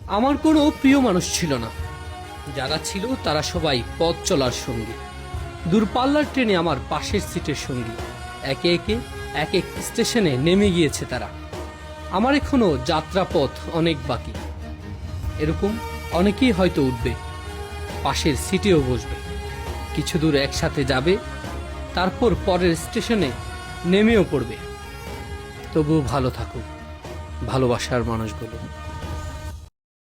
আমার কোনো প্রিয় মানুষ ছিল না, যারা ছিল তারা সবাই পথ চলার সঙ্গী, দূরপাল্লার ট্রেনে আমার পাশের সিটের সঙ্গী। একে একে এক এক স্টেশনে নেমে গিয়েছে তারা। আমার এখনো যাত্রাপথ অনেক বাকি। এরকম অনেকেই হয়তো উঠবে, পাশের সিটেও বসবে, কিছু দূর একসাথে যাবে, তারপর পরের স্টেশনে নেমেও পড়বে। তবুও ভালো থাকুক ভালোবাসার মানুষগুলো।